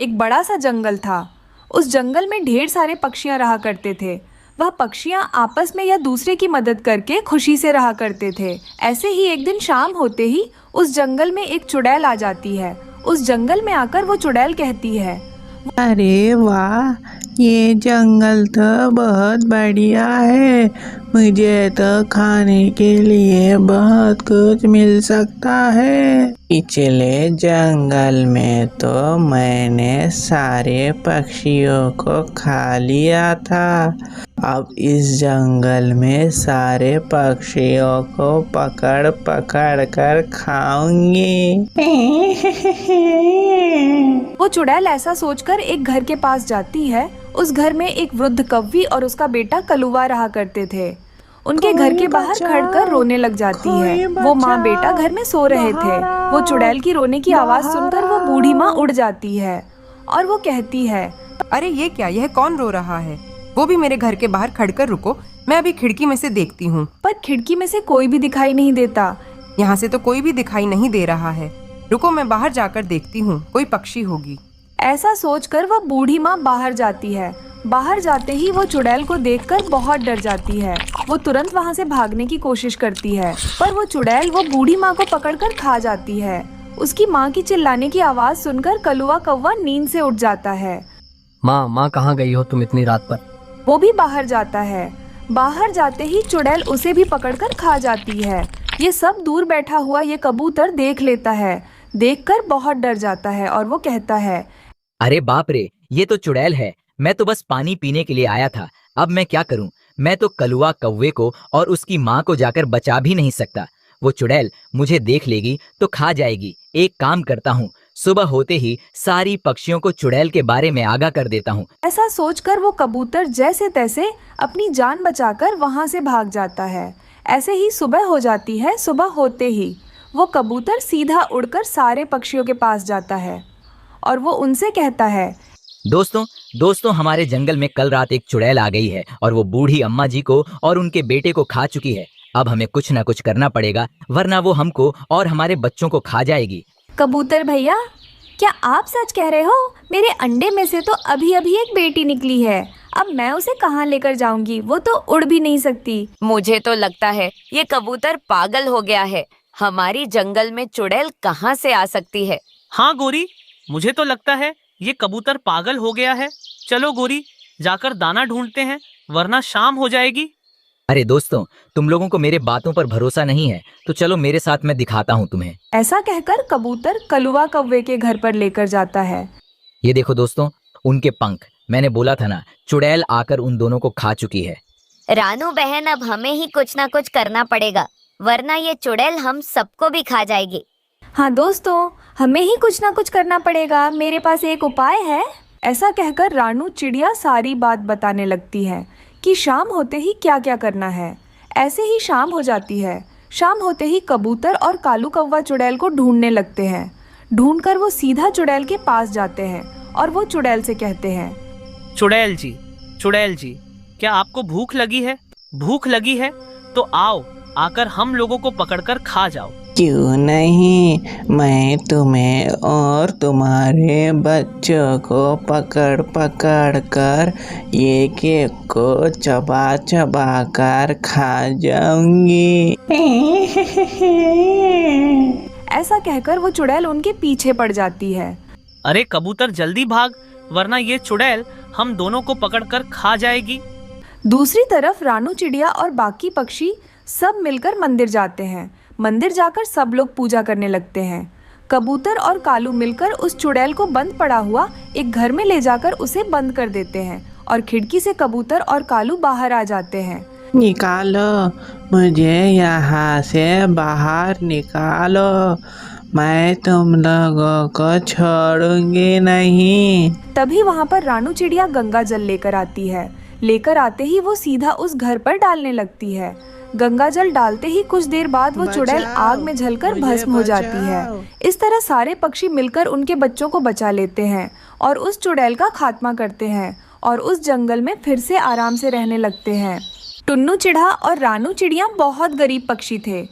एक बड़ा सा जंगल था। उस जंगल में ढेर सारे पक्षियां रहा करते थे। वह पक्षियां आपस में या दूसरे की मदद करके खुशी से रहा करते थे। ऐसे ही एक दिन शाम होते ही उस जंगल में एक चुड़ैल आ जाती है। उस जंगल में आकर वो चुड़ैल कहती है, अरे वाह, ये जंगल तो बहुत बढ़िया है। मुझे तो खाने के लिए बहुत कुछ मिल सकता है। पिछले जंगल में तो मैंने सारे पक्षियों को खा लिया था। अब इस जंगल में सारे पक्षियों को पकड़ पकड़ कर खाऊंगी। वो चुड़ैल ऐसा सोचकर एक घर के पास जाती है। उस घर में एक वृद्ध कौवी और उसका बेटा कलुआ रहा करते थे। उनके घर के बाहर खड़कर रोने लग जाती है। वो माँ बेटा घर में सो रहे थे। वो चुड़ैल की रोने की आवाज सुनकर वो बूढ़ी माँ उड़ जाती है और वो कहती है, अरे ये क्या, यह कौन रो रहा है? वो भी मेरे घर के बाहर खड़कर रुको, मैं अभी खिड़की में से देखती हूँ। पर खिड़की में से कोई भी दिखाई नहीं देता। यहाँ से तो कोई भी दिखाई नहीं दे रहा है। रुको, मैं बाहर जाकर देखती हूँ, कोई पक्षी होगी। ऐसा सोचकर वह बूढ़ी माँ बाहर जाती है। बाहर जाते ही वो चुड़ैल को देखकर बहुत डर जाती है। वो तुरंत वहाँ से भागने की कोशिश करती है, पर वो चुड़ैल वो बूढ़ी माँ को पकड़कर खा जाती है। उसकी माँ की चिल्लाने की आवाज सुनकर कलुआ कौवा नींद से उठ जाता है। माँ कहाँ गई हो तुम इतनी रात पर? वो भी बाहर जाता है। बाहर जाते ही चुड़ैल उसे भी पकड़कर खा जाती है। ये सब दूर बैठा हुआ ये कबूतर देख लेता है। देखकर बहुत डर जाता है और वो कहता है, अरे बाप रे, ये तो चुड़ैल है। मैं तो बस पानी पीने के लिए आया था। अब मैं क्या करूं? मैं तो कलुआ कौवे को और उसकी माँ को जाकर बचा भी नहीं सकता। वो चुड़ैल मुझे देख लेगी तो खा जाएगी। एक काम करता हूँ, सुबह होते ही सारी पक्षियों को चुड़ैल के बारे में आगाह कर देता हूँ। ऐसा सोचकर वो कबूतर जैसे तैसे अपनी जान बचाकर वहां से भाग जाता है। ऐसे ही सुबह हो जाती है। सुबह होते ही वो कबूतर सीधा उड़कर सारे पक्षियों के पास जाता है और वो उनसे कहता है, दोस्तों हमारे जंगल में कल रात एक चुड़ैल आ गई है और वो बूढ़ी अम्मा जी को और उनके बेटे को खा चुकी है। अब हमें कुछ ना कुछ करना पड़ेगा, वरना वो हमको और हमारे बच्चों को खा जाएगी। कबूतर भैया, क्या आप सच कह रहे हो? मेरे अंडे में से तो अभी अभी एक बेटी निकली है। अब मैं उसे कहाँ लेकर जाऊंगी? वो तो उड़ भी नहीं सकती। मुझे तो लगता है ये कबूतर पागल हो गया है। हमारी जंगल में चुड़ैल कहाँ से आ सकती है? हाँ गोरी, मुझे तो लगता है ये कबूतर पागल हो गया है। चलो गोरी, जाकर दाना ढूंढते हैं, वरना शाम हो जाएगी। अरे दोस्तों, तुम लोगों को मेरे बातों पर भरोसा नहीं है तो चलो मेरे साथ, मैं दिखाता हूँ तुम्हें। ऐसा कहकर कबूतर कलुआ कौवे के घर पर लेकर जाता है। ये देखो दोस्तों, उनके पंख। मैंने बोला था ना, चुड़ैल आकर उन दोनों को खा चुकी है। रानू बहन, अब हमें ही कुछ ना कुछ करना पड़ेगा, वरना ये चुड़ैल हम सबको भी खा जाएगी। हाँ दोस्तों, हमें ही कुछ ना कुछ करना पड़ेगा। मेरे पास एक उपाय है। ऐसा कहकर रानू चिड़िया सारी बात बताने लगती है कि शाम होते ही क्या क्या करना है। ऐसे ही शाम हो जाती है। शाम होते ही कबूतर और कालू कौवा चुड़ैल को ढूंढने लगते हैं। ढूंढकर वो सीधा चुड़ैल के पास जाते हैं और वो चुड़ैल से कहते हैं, चुड़ैल जी, क्या आपको भूख लगी है? भूख लगी है तो आओ, आकर हम लोगों को पकड़कर खा जाओ। क्यों नहीं, मैं तुम्हें और तुम्हारे बच्चों को पकड़ पकड़ कर एक एक को चबा चबा कर खा जाऊंगी। ऐसा कहकर वो चुड़ैल उनके पीछे पड़ जाती है। अरे कबूतर जल्दी भाग, वरना ये चुड़ैल हम दोनों को पकड़कर खा जाएगी। दूसरी तरफ रानू चिड़िया और बाकी पक्षी सब मिलकर मंदिर जाते हैं। मंदिर जाकर सब लोग पूजा करने लगते हैं। कबूतर और कालू मिलकर उस चुड़ैल को बंद पड़ा हुआ एक घर में ले जाकर उसे बंद कर देते हैं और खिड़की से कबूतर और कालू बाहर आ जाते हैं। निकालो, मुझे यहाँ से बाहर निकालो, मैं तुम लोगों को छोड़ूंगी नहीं। तभी वहाँ पर रानू चिड़िया गंगा जल लेकर आती है। लेकर आते ही वो सीधा उस घर पर डालने लगती है। गंगा जल डालते ही कुछ देर बाद वो चुड़ैल आग में जलकर भस्म हो जाती है। इस तरह सारे पक्षी मिलकर उनके बच्चों को बचा लेते हैं और उस चुड़ैल का खात्मा करते हैं और उस जंगल में फिर से आराम से रहने लगते हैं। टुन्नू चिढ़ा और रानू चिड़िया बहुत गरीब पक्षी थे।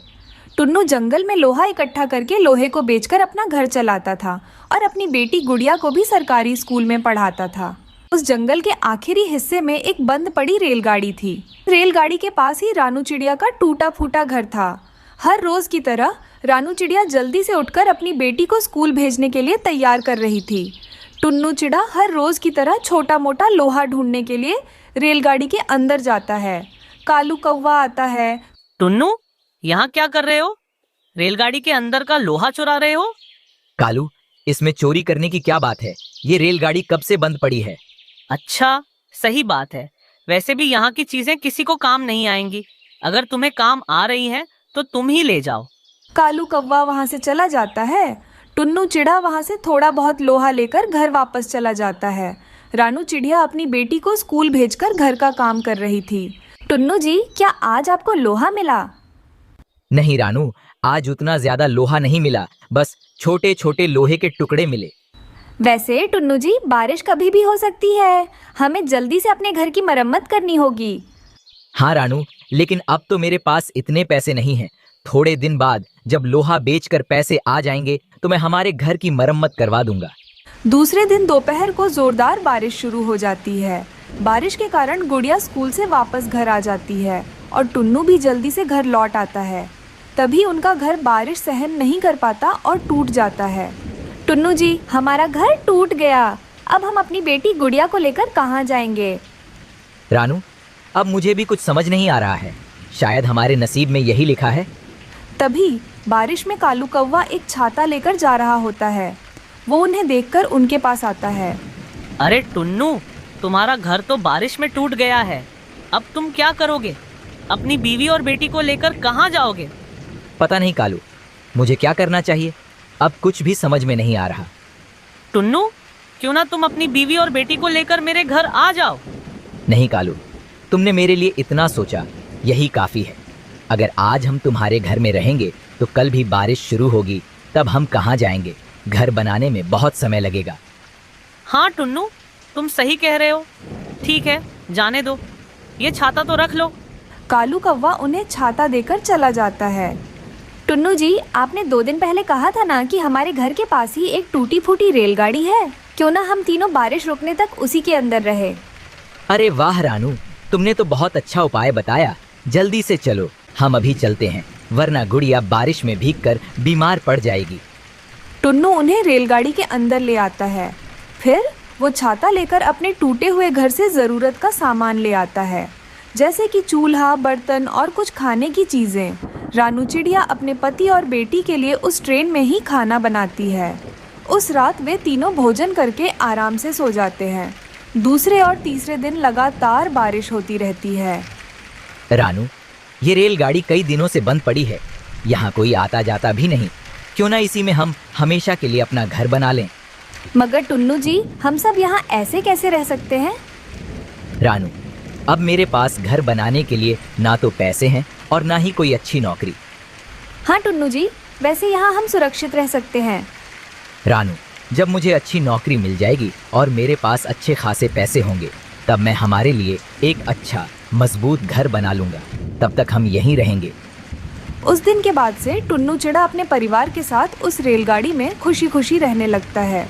टुन्नू जंगल में लोहा इकट्ठा करके लोहे को बेचकर अपना घर चलाता था और अपनी बेटी गुड़िया को भी सरकारी स्कूल में पढ़ाता था। उस जंगल के आखिरी हिस्से में एक बंद पड़ी रेलगाड़ी थी। रेलगाड़ी के पास ही रानू चिड़िया का टूटा फूटा घर था। हर रोज की तरह रानू चिड़िया जल्दी से उठकर अपनी बेटी को स्कूल भेजने के लिए तैयार कर रही थी। टुन्नू चिड़ा हर रोज की तरह छोटा मोटा लोहा ढूंढने के लिए रेलगाड़ी के अंदर जाता है। कालू कौवा आता है। टुन्नू, यहाँ क्या कर रहे हो? रेलगाड़ी के अंदर का लोहा चुरा रहे हो? कालू, इसमें चोरी करने की क्या बात है? ये रेलगाड़ी कब से बंद पड़ी है? अच्छा, सही बात है। वैसे भी यहाँ की चीजें किसी को काम नहीं आएंगी। अगर तुम्हें काम आ रही हैं तो तुम ही ले जाओ। कालू कौवा वहाँ से चला जाता है। टुन्नू चिड़ा वहाँ से थोड़ा बहुत लोहा लेकर घर वापस चला जाता है। रानू चिड़िया अपनी बेटी को स्कूल भेजकर घर का काम कर रही थी। टुन्नू जी, क्या आज आपको लोहा मिला? नहीं रानू, आज उतना ज्यादा लोहा नहीं मिला, बस छोटे छोटे लोहे के टुकड़े मिले। वैसे टुन्नू जी, बारिश कभी भी हो सकती है। हमें जल्दी से अपने घर की मरम्मत करनी होगी। हाँ रानू, लेकिन अब तो मेरे पास इतने पैसे नहीं हैं। थोड़े दिन बाद जब लोहा बेचकर पैसे आ जाएंगे तो मैं हमारे घर की मरम्मत करवा दूंगा। दूसरे दिन दोपहर को जोरदार बारिश शुरू हो जाती है। बारिश के कारण गुड़िया स्कूल से वापस घर आ जाती है और टुन्नू भी जल्दी से घर लौट आता है। तभी उनका घर बारिश सहन नहीं कर पाता और टूट जाता है। टुन्नू जी, हमारा घर टूट गया। अब हम अपनी बेटी गुड़िया को लेकर कहाँ जाएंगे? रानू, अब मुझे भी कुछ समझ नहीं आ रहा है। शायद हमारे नसीब में यही लिखा है। तभी बारिश में कालू कौवा एक छाता लेकर जा रहा होता है। वो उन्हें देखकर उनके पास आता है। अरे टुन्नू, तुम्हारा घर तो बारिश में टूट गया है। अब तुम क्या करोगे? अपनी बीवी और बेटी को लेकर कहाँ जाओगे? पता नहीं कालू, मुझे क्या करना चाहिए, अब कुछ भी समझ में नहीं आ रहा। टुन्नू, क्यों ना तुम अपनी बीवी और बेटी को लेकर मेरे घर आ जाओ। नहीं कालू, तुमने मेरे लिए इतना सोचा, यही काफी है। अगर आज हम तुम्हारे घर में रहेंगे तो कल भी बारिश शुरू होगी, तब हम कहाँ जाएंगे? घर बनाने में बहुत समय लगेगा। हाँ टुन्नू, तुम सही कह रहे हो। ठीक है, जाने दो, ये छाता तो रख लो। कालू कौवा उन्हें छाता देकर चला जाता है। टुन्नू जी, आपने 2 दिन पहले कहा था ना कि हमारे घर के पास ही एक टूटी फूटी रेलगाड़ी है। क्यों ना हम तीनों बारिश रुकने तक उसी के अंदर रहे। अरे वाह रानू, तुमने तो बहुत अच्छा उपाय बताया। जल्दी से चलो, हम अभी चलते हैं, वरना गुड़िया बारिश में भीगकर बीमार पड़ जाएगी। टुन्नू उन्हें रेलगाड़ी के अंदर ले आता है। फिर वो छाता लेकर अपने टूटे हुए घर से ज़रूरत का सामान ले आता है, जैसे कि चूल्हा, बर्तन और कुछ खाने की चीज़ें। रानू चिड़िया अपने पति और बेटी के लिए उस ट्रेन में ही खाना बनाती है। उस रात वे तीनों भोजन करके आराम से सो जाते हैं। दूसरे और तीसरे दिन लगातार बारिश होती रहती है। रानू, ये रेलगाड़ी कई दिनों से बंद पड़ी है। यहाँ कोई आता जाता भी नहीं। क्यों ना इसी में हम हमेशा के लिए अपना घर बना लें। मगर टुन्नू जी, हम सब यहाँ ऐसे कैसे रह सकते हैं? रानू, अब मेरे पास घर बनाने के लिए ना तो पैसे हैं और ना ही कोई अच्छी नौकरी। हाँ टुन्नू जी, वैसे यहाँ हम सुरक्षित रह सकते हैं। रानू, जब मुझे अच्छी नौकरी मिल जाएगी और मेरे पास अच्छे खासे पैसे होंगे, तब मैं हमारे लिए एक अच्छा मजबूत घर बना लूँगा। तब तक हम यहीं रहेंगे। उस दिन के बाद से टुन्नू चिड़ा अपने परिवार के साथ उस रेलगाड़ी में खुशी खुशी रहने लगता है।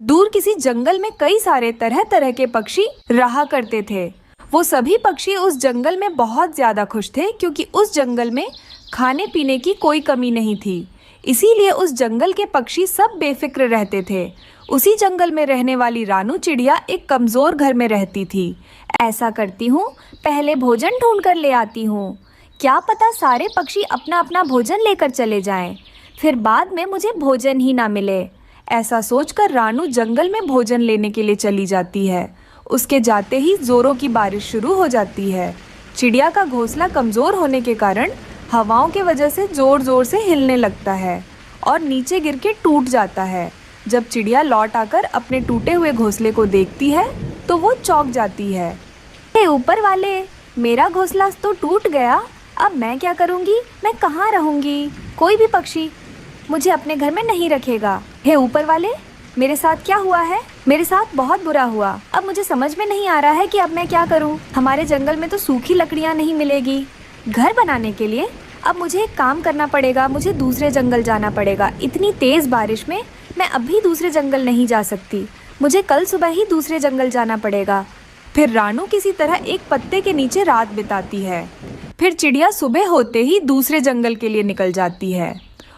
दूर किसी जंगल में कई सारे तरह तरह के पक्षी रहा करते थे। वो सभी पक्षी उस जंगल में बहुत ज़्यादा खुश थे, क्योंकि उस जंगल में खाने पीने की कोई कमी नहीं थी। इसीलिए उस जंगल के पक्षी सब बेफिक्र रहते थे। उसी जंगल में रहने वाली रानू चिड़िया एक कमज़ोर घर में रहती थी। ऐसा करती हूँ, पहले भोजन ढूंढ कर ले आती हूँ। क्या पता सारे पक्षी अपना अपना भोजन लेकर चले जाएं, फिर बाद में मुझे भोजन ही ना मिले। ऐसा सोचकर रानू जंगल में भोजन लेने के लिए चली जाती है। उसके जाते ही जोरों की बारिश शुरू हो जाती है। चिड़िया का घोंसला कमज़ोर होने के कारण हवाओं के वजह से ज़ोर ज़ोर से हिलने लगता है और नीचे गिर के टूट जाता है। जब चिड़िया लौट आकर अपने टूटे हुए घोंसले को देखती है तो वो चौंक जाती है। हे ऊपर वाले, मेरा घोंसला तो टूट गया। अब मैं क्या करूँगी? मैं कहाँ रहूँगी? कोई भी पक्षी मुझे अपने घर में नहीं रखेगा। हे ऊपर वाले, मेरे साथ क्या हुआ है? मेरे साथ बहुत बुरा हुआ। अब मुझे समझ में नहीं आ रहा है कि अब मैं क्या करूं। हमारे जंगल में तो सूखी लकड़ियां नहीं मिलेगी। घर बनाने के लिए अब मुझे एक काम करना पड़ेगा, मुझे दूसरे जंगल जाना पड़ेगा। इतनी तेज़ बारिश में मैं अभी दूसरे जंगल नहीं जा सकती, मुझे कल सुबह ही दूसरे जंगल जाना पड़ेगा। फिर रानू किसी तरह एक पत्ते के नीचे रात बिताती है। फिर चिड़िया सुबह होते ही दूसरे जंगल के लिए निकल जाती है।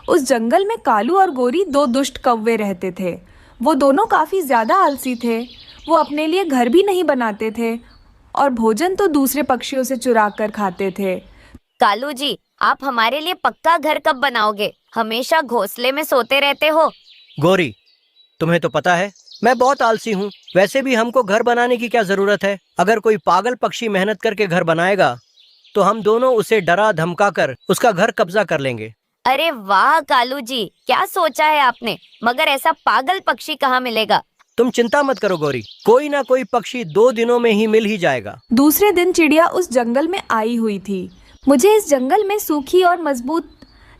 उस जंगल में कालू और गोरी दो दुष्ट कौवे रहते थे। वो दोनों काफ़ी ज़्यादा आलसी थे। वो अपने लिए घर भी नहीं बनाते थे और भोजन तो दूसरे पक्षियों से चुरा कर खाते थे। कालू जी, आप हमारे लिए पक्का घर कब बनाओगे? हमेशा घोंसले में सोते रहते हो। गोरी, तुम्हें तो पता है मैं बहुत आलसी हूँ। वैसे भी हमको घर बनाने की क्या जरूरत है? अगर कोई पागल पक्षी मेहनत करके घर बनाएगा तो हम दोनों उसे डरा धमका कर उसका घर कब्जा कर लेंगे। अरे वाह कालू जी, क्या सोचा है आपने? मगर ऐसा पागल पक्षी कहाँ मिलेगा? तुम चिंता मत करो गोरी, कोई ना कोई पक्षी 2 दिनों में ही मिल ही जाएगा। दूसरे दिन चिड़िया उस जंगल में आई हुई थी। मुझे इस जंगल में सूखी और मजबूत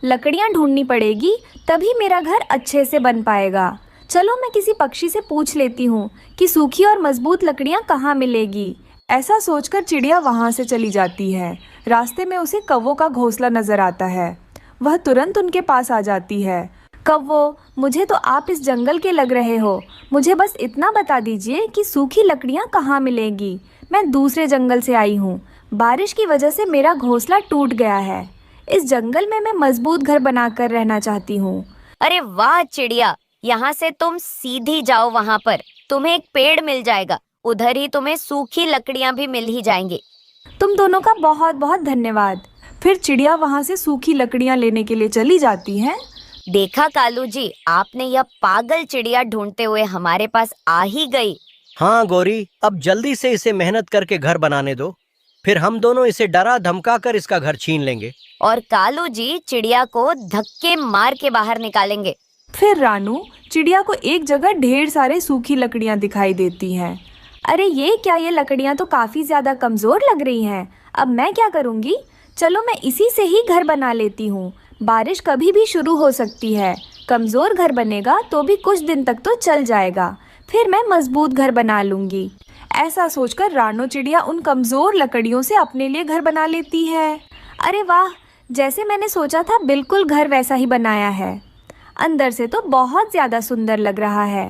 लकड़ियाँ ढूंढनी पड़ेगी, तभी मेरा घर अच्छे से बन पाएगा। चलो मैं किसी पक्षी से पूछ लेती हूँ कि सूखी और मजबूत लकड़ियाँ कहाँ मिलेगी। ऐसा सोचकर चिड़िया वहाँ से चली जाती है। रास्ते में उसे कौवों का घोंसला नजर आता है। वह तुरंत उनके पास आ जाती है। कौवो, मुझे तो आप इस जंगल के लग रहे हो, मुझे बस इतना बता दीजिए कि सूखी लकड़ियाँ कहाँ मिलेगी। मैं दूसरे जंगल से आई हूँ, बारिश की वजह से मेरा घोंसला टूट गया है। इस जंगल में मैं मजबूत घर बनाकर रहना चाहती हूँ। अरे वाह चिड़िया, यहाँ से तुम सीधी जाओ, वहाँ पर तुम्हें एक पेड़ मिल जाएगा, उधर ही तुम्हें सूखी लकड़ियाँ भी मिल ही जाएंगी। तुम दोनों का बहुत बहुत धन्यवाद। फिर चिड़िया वहाँ से सूखी लकड़ियाँ लेने के लिए चली जाती है। देखा कालू जी, आपने यह पागल चिड़िया ढूंढते हुए हमारे पास आ ही गई। हाँ गोरी, अब जल्दी से इसे मेहनत करके घर बनाने दो, फिर हम दोनों इसे डरा धमका कर इसका घर छीन लेंगे। और कालू जी चिड़िया को धक्के मार के बाहर निकालेंगे। फिर रानू चिड़िया को एक जगह ढेर सारे सूखी लकड़ियाँ दिखाई देती हैं। अरे ये क्या, ये लकड़ियाँ तो काफ़ी ज़्यादा कमज़ोर लग रही हैं। अब मैं क्या करूँगी? चलो मैं इसी से ही घर बना लेती हूँ। बारिश कभी भी शुरू हो सकती है, कमज़ोर घर बनेगा तो भी कुछ दिन तक तो चल जाएगा, फिर मैं मजबूत घर बना लूँगी। ऐसा सोचकर रानू चिड़िया उन कमज़ोर लकड़ियों से अपने लिए घर बना लेती है। अरे वाह, जैसे मैंने सोचा था बिल्कुल घर वैसा ही बनाया है। अंदर से तो बहुत ज़्यादा सुंदर लग रहा है।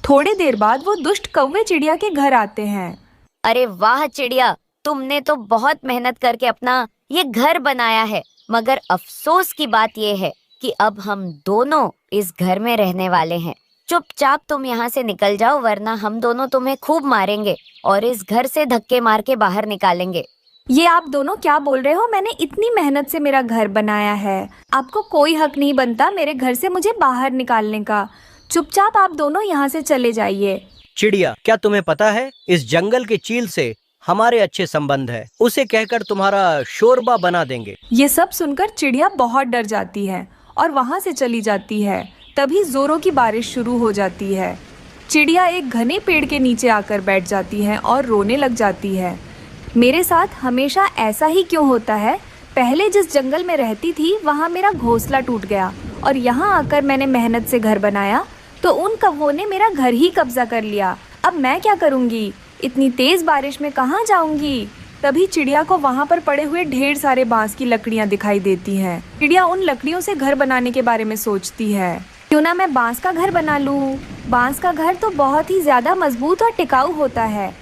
थोड़ी देर बाद वो दुष्ट कौवे चिड़िया के घर आते हैं। अरे वाह चिड़िया, तुमने तो बहुत मेहनत करके अपना ये घर बनाया है, मगर अफसोस की बात ये है कि अब हम दोनों इस घर में रहने वाले हैं। चुपचाप तुम यहाँ से निकल जाओ, वरना हम दोनों तुम्हें खूब मारेंगे और इस घर से धक्के मार के बाहर निकालेंगे। ये आप दोनों क्या बोल रहे हो? मैंने इतनी मेहनत से मेरा घर बनाया है, आपको कोई हक नहीं बनता मेरे घर से मुझे बाहर निकालने का। चुपचाप आप दोनों यहाँ से चले जाइए। चिड़िया, क्या तुम्हें पता है इस जंगल के चील से हमारे अच्छे संबंध है, उसे कहकर तुम्हारा शोरबा बना देंगे। ये सब सुनकर चिड़िया बहुत डर जाती है और वहाँ से चली जाती है। तभी जोरों की बारिश शुरू हो जाती है। चिड़िया एक घने पेड़ के नीचे आकर बैठ जाती है और रोने लग जाती है। मेरे साथ हमेशा ऐसा ही क्यों होता है? पहले जिस जंगल में रहती थी वहाँ मेरा घोंसला टूट गया और यहाँ आकर मैंने मेहनत से घर बनाया तो उन कौवों ने मेरा घर ही कब्जा कर लिया। अब मैं क्या करूँगी? इतनी तेज़ बारिश में कहाँ जाऊँगी? तभी चिड़िया को वहाँ पर पड़े हुए ढेर सारे बांस की लकड़ियाँ दिखाई देती हैं। चिड़िया उन लकड़ियों से घर बनाने के बारे में सोचती है। क्यों ना मैं बांस का घर बना लूँ? बांस का घर तो बहुत ही ज़्यादा मजबूत और टिकाऊ होता है।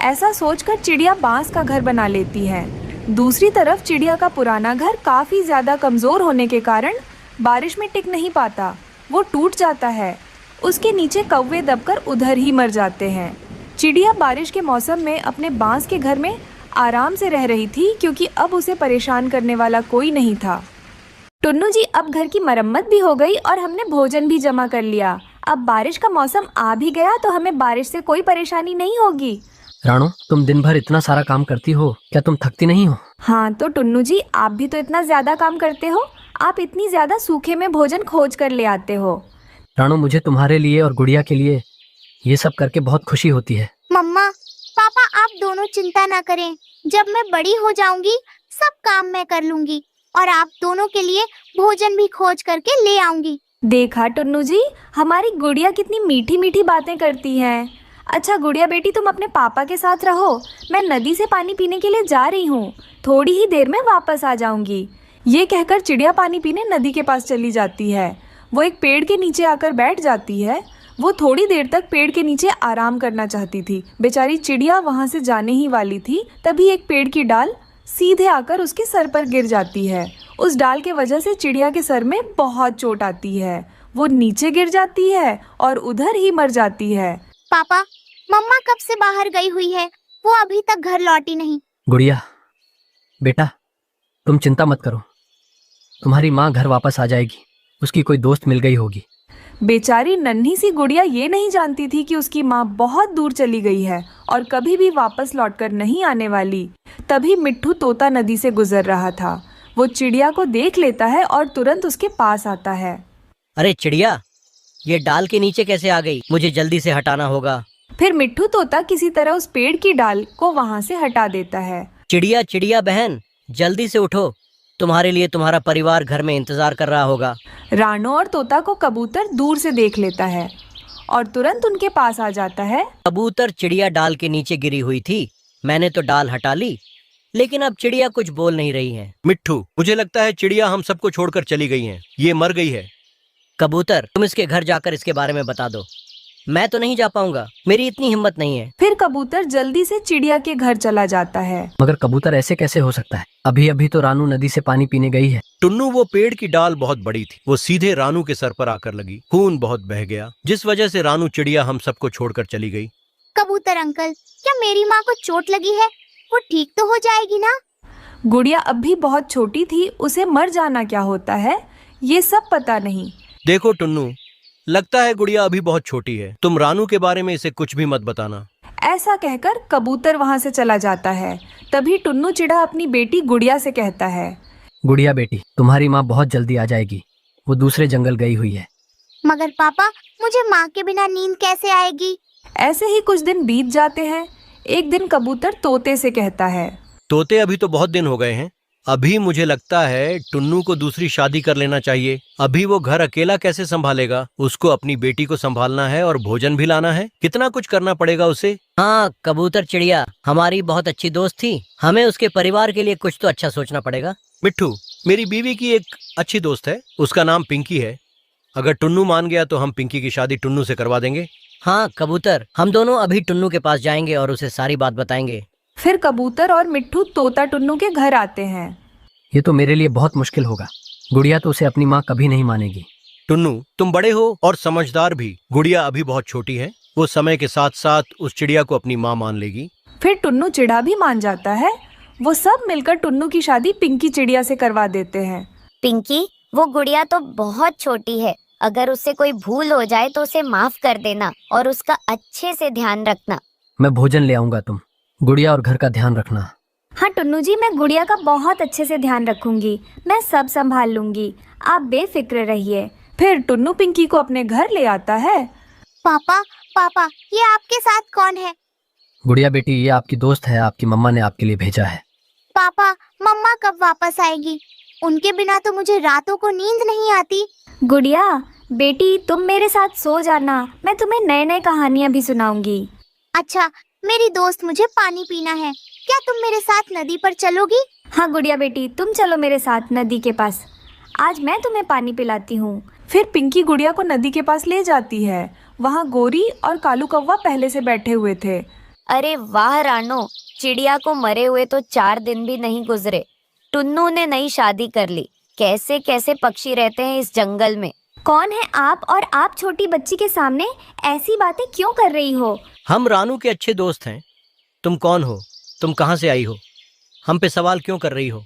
ऐसा सोचकर चिड़िया बांस का घर बना लेती है। दूसरी तरफ चिड़िया का पुराना घर काफ़ी ज़्यादा कमज़ोर होने के कारण बारिश में टिक नहीं पाता, वो टूट जाता है। उसके नीचे कौवे दबकर उधर ही मर जाते हैं। चिड़िया बारिश के मौसम में अपने बांस के घर में आराम से रह रही थी क्योंकि अब उसे परेशान करने वाला कोई नहीं था। टुन्नू जी, अब घर की मरम्मत भी हो गई और हमने भोजन भी जमा कर लिया। अब बारिश का मौसम आ भी गया तो हमें बारिश से कोई परेशानी नहीं होगी। राणू, तुम दिन भर इतना सारा काम करती हो, क्या तुम थकती नहीं हो? हाँ तो टुन्नू जी, आप भी तो इतना ज़्यादा काम करते हो। आप इतनी ज़्यादा सूखे में भोजन खोज कर ले आते हो। राणू, मुझे तुम्हारे लिए और गुड़िया के लिए ये सब करके बहुत खुशी होती है। मम्मा पापा, आप दोनों चिंता ना करें, जब मैं बड़ी हो जाऊंगी सब काम मैं कर लूंगी और आप दोनों के लिए भोजन भी खोज करके ले आऊंगी। देखा टुन्नू जी, हमारी गुड़िया कितनी मीठी मीठी बातें करती हैं। अच्छा गुड़िया बेटी, तुम अपने पापा के साथ रहो, मैं नदी से पानी पीने के लिए जा रही हूँ, थोड़ी ही देर में वापस आ जाऊंगी। ये कहकर चिड़िया पानी पीने नदी के पास चली जाती है। वो एक पेड़ के नीचे आकर बैठ जाती है। वो थोड़ी देर तक पेड़ के नीचे आराम करना चाहती थी। बेचारी चिड़िया वहाँ से जाने ही वाली थी, तभी एक पेड़ की डाल सीधे आकर उसके सर पर गिर जाती है। उस डाल के वजह से चिड़िया के सर में बहुत चोट आती है। वो नीचे गिर जाती है और उधर ही मर जाती है। पापा, मम्मा कब से बाहर गई हुई है, वो अभी तक घर लौटी नहीं। गुड़िया बेटा, तुम चिंता मत करो, तुम्हारी माँ घर वापस आ जाएगी। उसकी कोई दोस्त मिल गई होगी। बेचारी नन्ही सी गुड़िया ये नहीं जानती थी कि उसकी माँ बहुत दूर चली गई है और कभी भी वापस लौटकर नहीं आने वाली। तभी मिट्ठू तोता नदी से गुजर रहा था। वो चिड़िया को देख लेता है और तुरंत उसके पास आता है। अरे चिड़िया, ये डाल के नीचे कैसे आ गई? मुझे जल्दी से हटाना होगा। फिर मिट्ठू तोता किसी तरह उस पेड़ की डाल को वहाँ से हटा देता है। चिड़िया चिड़िया बहन, जल्दी से उठो, तुम्हारे लिए तुम्हारा परिवार घर में इंतजार कर रहा होगा। रानो और तोता को कबूतर दूर से देख लेता है और तुरंत उनके पास आ जाता है। कबूतर, चिड़िया डाल के नीचे गिरी हुई थी, मैंने तो डाल हटा ली, लेकिन अब चिड़िया कुछ बोल नहीं रही है। मिट्ठू, मुझे लगता है चिड़िया हम सबको छोड़कर चली गई हैं। ये मर गई है। कबूतर, तुम इसके घर जाकर इसके बारे में बता दो। मैं तो नहीं जा पाऊंगा, मेरी इतनी हिम्मत नहीं है। फिर कबूतर जल्दी से चिड़िया के घर चला जाता है। मगर कबूतर, ऐसे कैसे हो सकता है? अभी अभी तो रानू नदी से पानी पीने गई है। टुन्नू, वो पेड़ की डाल बहुत बड़ी थी, वो सीधे रानू के सर पर आकर लगी। खून बहुत बह गया, जिस वजह से रानू चिड़िया हम सबको छोड़कर चली गई। कबूतर अंकल, क्या मेरी माँ को चोट लगी है? वो ठीक तो हो जाएगी ना? गुड़िया अब भी बहुत छोटी थी, उसे मर जाना क्या होता है ये सब पता नहीं। देखो टुन्नू, लगता है गुड़िया अभी बहुत छोटी है, तुम रानू के बारे में इसे कुछ भी मत बताना। ऐसा कहकर कबूतर वहाँ से चला जाता है। तभी टुन्नू चिड़ा अपनी बेटी गुड़िया से कहता है, गुड़िया बेटी, तुम्हारी माँ बहुत जल्दी आ जाएगी। वो दूसरे जंगल गई हुई है। मगर पापा, मुझे माँ के बिना नींद कैसे आएगी? ऐसे ही कुछ दिन बीत जाते हैं। एक दिन कबूतर तोते से कहता है, तोते, अभी तो बहुत दिन हो गए हैं, अभी मुझे लगता है टुन्नू को दूसरी शादी कर लेना चाहिए। अभी वो घर अकेला कैसे संभालेगा? उसको अपनी बेटी को संभालना है और भोजन भी लाना है, कितना कुछ करना पड़ेगा उसे। हाँ कबूतर चिड़िया हमारी बहुत अच्छी दोस्त थी, हमें उसके परिवार के लिए कुछ तो अच्छा सोचना पड़ेगा। मिट्ठू, मेरी बीवी की एक अच्छी दोस्त है, उसका नाम पिंकी है। अगर टुन्नू मान गया तो हम पिंकी की शादी टुन्नू से करवा देंगे। हाँ कबूतर, हम दोनों अभी टुन्नू के पास जाएंगे और उसे सारी बात बताएंगे। फिर कबूतर और मिट्ठू तोता टुन्नू के घर आते हैं। ये तो मेरे लिए बहुत मुश्किल होगा। गुड़िया तो उसे अपनी माँ कभी नहीं मानेगी। टुन्नू, तुम बड़े हो और समझदार भी, गुड़िया अभी बहुत छोटी है, वो समय के साथ साथ उस चिड़िया को अपनी माँ मान लेगी। फिर टुन्नू चिड़ा भी मान जाता है। वो सब मिलकर टुन्नू की शादी पिंकी चिड़िया से करवा देते हैं। पिंकी, वो गुड़िया तो बहुत छोटी है, अगर उससे कोई भूल हो जाए तो उसे माफ कर देना और उसका अच्छे से ध्यान रखना। मैं भोजन ले आऊंगा, तुम गुड़िया और घर का ध्यान रखना। हाँ टुन्नू जी, मैं गुड़िया का बहुत अच्छे से ध्यान रखूंगी, मैं सब संभाल लूंगी, आप बेफिक्र रहिए। फिर टुन्नू पिंकी को अपने घर ले आता है। पापा, पापा, ये आपके साथ कौन है? गुड़िया बेटी, ये आपकी दोस्त है, आपकी मम्मा ने आपके लिए भेजा है। पापा, मम्मा कब वापस आएगी? उनके बिना तो मुझे रातों को नींद नहीं आती। गुड़िया बेटी, तुम मेरे साथ सो जाना, मैं तुम्हें नए नए कहानियाँ भी सुनाऊंगी। अच्छा, मेरी दोस्त, मुझे पानी पीना है, क्या तुम मेरे साथ नदी पर चलोगी? हाँ गुड़िया बेटी, तुम चलो मेरे साथ नदी के पास, आज मैं तुम्हें पानी पिलाती हूँ। फिर पिंकी गुड़िया को नदी के पास ले जाती है। वहाँ गोरी और कालू कौवा पहले से बैठे हुए थे। अरे वाह रानो, चिड़िया को मरे हुए तो 4 दिन भी नहीं गुजरे। टुन्नू ने नई शादी कर ली। कैसे कैसे पक्षी रहते हैं इस जंगल में। कौन है आप, और आप छोटी बच्ची के सामने ऐसी बातें क्यों कर रही हो? हम रानू के अच्छे दोस्त हैं। तुम कौन हो? तुम कहाँ से आई हो? हम पे सवाल क्यों कर रही हो?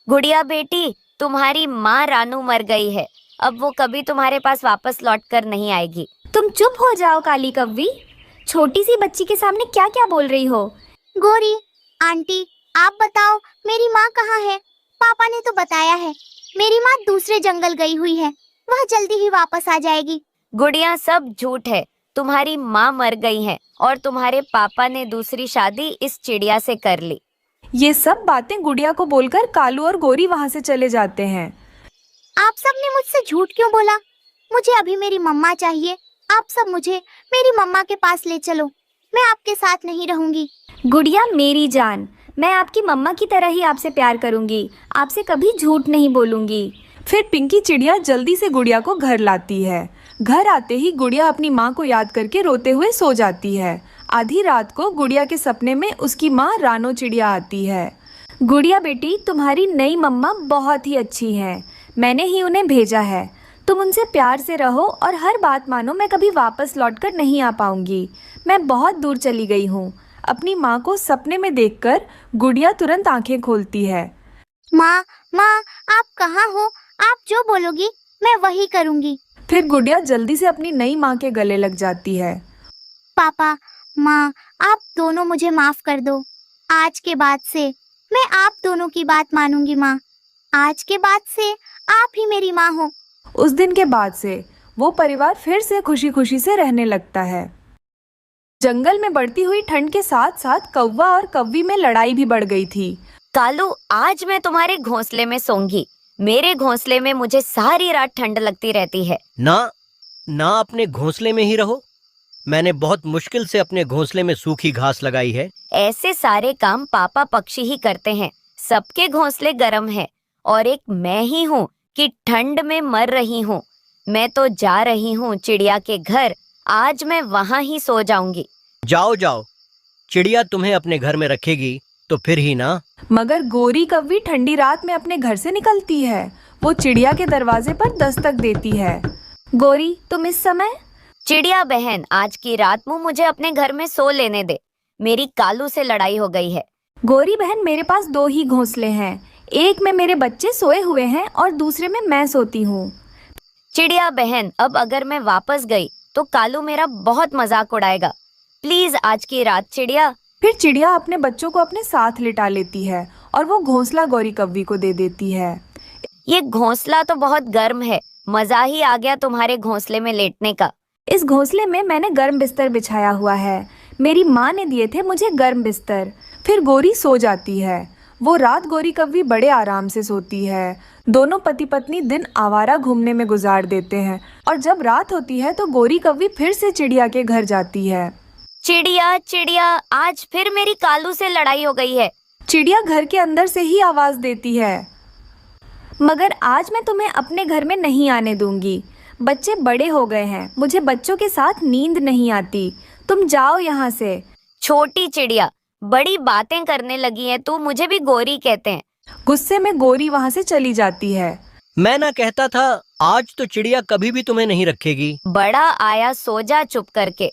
गुड़िया बेटी, तुम्हारी माँ रानू मर गई है, अब वो कभी तुम्हारे पास वापस लौट कर नहीं आएगी। तुम चुप हो जाओ काली कव्वी, छोटी सी बच्ची के सामने क्या क्या बोल रही हो? गोरी आंटी, आप बताओ, मेरी माँ कहाँ है? पापा ने तो बताया है मेरी माँ दूसरे जंगल गई हुई है, वह जल्दी ही वापस आ जाएगी। गुड़िया, सब झूठ है, तुम्हारी माँ मर गई है और तुम्हारे पापा ने दूसरी शादी इस चिड़िया से कर ली। ये सब बातें गुड़िया को बोलकर कालू और गोरी वहाँ से चले जाते हैं। आप सब ने मुझसे झूठ क्यों बोला? मुझे अभी मेरी मम्मा चाहिए। आप सब मुझे मेरी मम्मा के पास ले चलो, मैं आपके साथ नहीं रहूंगी। गुड़िया मेरी जान, मैं आपकी मम्मा की तरह ही आपसे प्यार करूंगी, आपसे कभी झूठ नहीं बोलूंगी। फिर पिंकी चिड़िया जल्दी से गुड़िया को घर लाती है। घर आते ही गुड़िया अपनी माँ को याद करके रोते हुए सो जाती है। आधी रात को गुड़िया के सपने में उसकी माँ रानो चिड़िया आती है। गुड़िया बेटी, तुम्हारी नई मम्मा बहुत ही अच्छी हैं। मैंने ही उन्हें भेजा है। तुम उनसे प्यार से रहो और हर बात मानो। मैं कभी वापस लौटकर नहीं आ पाऊंगी। मैं बहुत दूर चली गई हूँ। अपनी माँ को सपने में देखकर गुड़िया तुरंत आंखें खोलती है। माँ, माँ, आप कहाँ हो? आप जो बोलोगी मैं वही करूँगी। फिर गुड़िया जल्दी से अपनी नई माँ के गले लग जाती है। पापा, माँ, आप दोनों मुझे माफ कर दो। आज के बाद से मैं आप दोनों की बात मानूंगी माँ। आज के बाद से आप ही मेरी माँ हो। उस दिन के बाद से वो परिवार फिर से खुशी खुशी से रहने लगता है। जंगल में बढ़ती हुई ठंड के साथ साथ कौवा और कौवी में लड़ाई भी बढ़ गई थी। कालू, आज मैं तुम्हारे घोंसले में सोऊंगी। मेरे घोंसले में मुझे सारी रात ठंड लगती रहती है। ना ना, अपने घोंसले में ही रहो। मैंने बहुत मुश्किल से अपने घोंसले में सूखी घास लगाई है। ऐसे सारे काम पापा पक्षी ही करते हैं। सबके घोंसले गर्म है और एक मैं ही हूँ कि ठंड में मर रही हूँ। मैं तो जा रही हूँ चिड़िया के घर। आज मैं वहाँ ही सो जाऊंगी। जाओ जाओ, चिड़िया तुम्हें अपने घर में रखेगी तो फिर ही ना। मगर गोरी कौवी ठंडी रात में अपने घर से निकलती है। वो चिड़िया के दरवाजे पर दस्तक देती है। गोरी, तुम इस समय? चिड़िया बहन, आज की रात मुझे अपने घर में सो लेने दे। मेरी कालू से लड़ाई हो गई है। गोरी बहन, मेरे पास 2 ही घोंसले हैं। एक में मेरे बच्चे सोए हुए हैं और दूसरे में मैं सोती हूँ। चिड़िया बहन, अब अगर मैं वापस गई तो कालू मेरा बहुत मजाक उड़ाएगा। प्लीज आज की रात चिड़िया। फिर चिड़िया अपने बच्चों को अपने साथ लिटा लेती है और वो घोंसला गोरी कौवी को दे देती है। ये घोंसला तो बहुत गर्म है। मजा ही आ गया तुम्हारे घोंसले में लेटने का। इस घोंसले में मैंने गर्म बिस्तर बिछाया हुआ है। मेरी माँ ने दिए थे मुझे गर्म बिस्तर। फिर गोरी सो जाती है। वो रात गोरी कौवी बड़े आराम से सोती है। दोनों पति पत्नी दिन आवारा घूमने में गुजार देते हैं और जब रात होती है तो गोरी कौवी फिर से चिड़िया के घर जाती है। चिड़िया चिड़िया, आज फिर मेरी कालू से लड़ाई हो गई है। चिड़िया घर के अंदर से ही आवाज देती है। मगर आज मैं तुम्हें अपने घर में नहीं आने दूंगी। बच्चे बड़े हो गए हैं। मुझे बच्चों के साथ नींद नहीं आती। तुम जाओ यहाँ से। छोटी चिड़िया, बड़ी बातें करने लगी है तू। मुझे भी गोरी कहते हैं। गुस्से में गोरी वहाँ से चली जाती है। मैं ना कहता था, आज तो चिड़िया कभी भी तुम्हें नहीं रखेगी। बड़ा आया, सो जा चुप करके।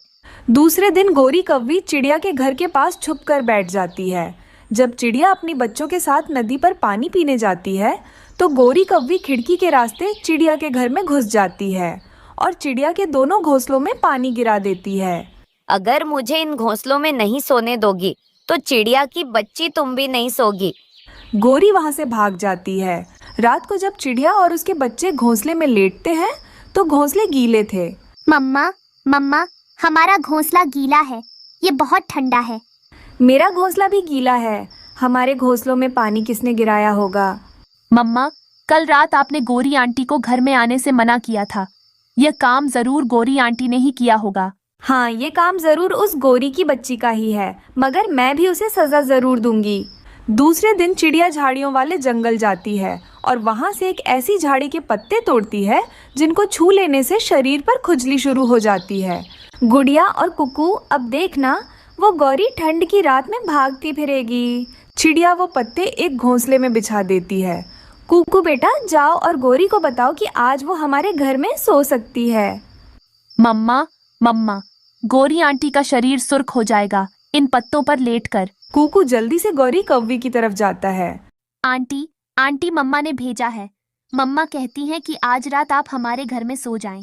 दूसरे दिन गोरी कौवी चिड़िया के घर के पास छुप कर बैठ जाती है। जब चिड़िया अपनी बच्चों के साथ नदी पर पानी पीने जाती है तो गोरी कौवी खिड़की के रास्ते चिड़िया के घर में घुस जाती है और चिड़िया के दोनों घोंसलों में पानी गिरा देती है। अगर मुझे इन घोंसलों में नहीं सोने दोगी तो चिड़िया की बच्ची तुम भी नहीं सोगी। गोरी वहाँ से भाग जाती है। रात को जब चिड़िया और उसके बच्चे घोंसले में लेटते हैं तो घोंसले गीले थे। मम्मा, मम्मा, हमारा घोंसला गीला है। ये बहुत ठंडा है। मेरा घोंसला भी गीला है। हमारे घोंसलों में पानी किसने गिराया होगा? मम्मा, कल रात आपने गोरी आंटी को घर में आने से मना किया था। यह काम जरूर गोरी आंटी ने ही किया होगा। हाँ, ये काम जरूर उस गोरी की बच्ची का ही है, मगर मैं भी उसे सजा जरूर दूंगी। दूसरे दिन चिड़िया झाड़ियों वाले जंगल जाती है और वहाँ से एक ऐसी झाड़ी के पत्ते तोड़ती है जिनको छू लेने से शरीर पर खुजली शुरू हो जाती है। गुड़िया और कुकू, अब देखना वो गौरी ठंड की रात में भागती फिरेगी। चिड़िया वो पत्ते एक घोंसले में बिछा देती है। कुकू बेटा, जाओ और गोरी को बताओ कि आज वो हमारे घर में सो सकती है। मम्मा, मम्मा, गोरी आंटी का शरीर सुर्ख हो जाएगा इन पत्तों पर लेटकर। कुकू जल्दी से गोरी कौवी की तरफ जाता है। आंटी, आंटी, मम्मा ने भेजा है। मम्मा कहती हैं कि आज रात आप हमारे घर में सो जाएं।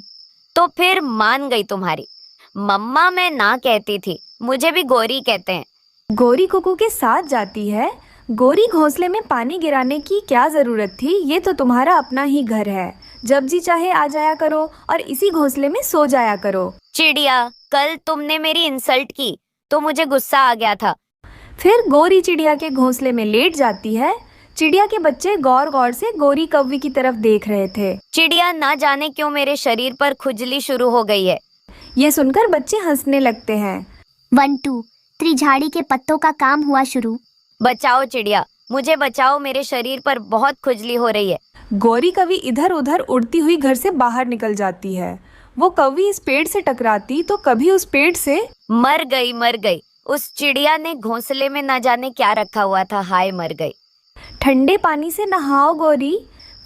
तो फिर मान गई तुम्हारी। मम्मा मैं ना कहती थी। मुझे भी गोरी कहते हैं। गोरी कुकू के साथ जाती है। गोरी घोंसले में पानी गिराने की क्या जरूरत थी? ये तो तुम्हारा अपना ही घर है। जब जी चाहे आ जाया करो और इसी घोंसले में सो जाया करो। चिड़िया, कल तुमने मेरी इंसल्ट की तो मुझे गुस्सा आ गया था। फिर गोरी चिड़िया के घोंसले में लेट जाती है। चिड़िया के बच्चे गौर गौर से गोरी कौवी की तरफ देख रहे थे। चिड़िया, ना जाने क्यों मेरे शरीर पर खुजली शुरू हो गई है। ये सुनकर बच्चे हंसने लगते हैं। 1 2 3 झाड़ी के पत्तों का काम हुआ शुरू। बचाओ चिड़िया, मुझे बचाओ, मेरे शरीर पर बहुत खुजली हो रही है। गौरी कौवी इधर उधर उड़ती हुई घर से बाहर निकल जाती है। वो कौवी इस पेड़ से टकराती तो कभी उस पेड़ से मर गई। उस चिड़िया ने घोंसले में न जाने क्या रखा हुआ था, हाय मर गई। ठंडे पानी से नहाओ गौरी,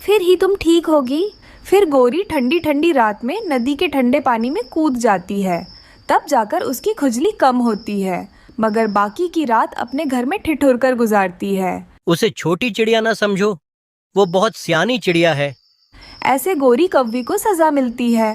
फिर ही तुम ठीक होगी। फिर गौरी ठंडी ठंडी रात में नदी के ठंडे पानी में कूद जाती है। तब जाकर उसकी खुजली कम होती है, मगर बाकी की रात अपने घर में ठिठुर कर गुजारती है। उसे छोटी चिड़िया ना समझो, वो बहुत सियानी चिड़िया है। ऐसे गौरी कौवी को सजा मिलती है।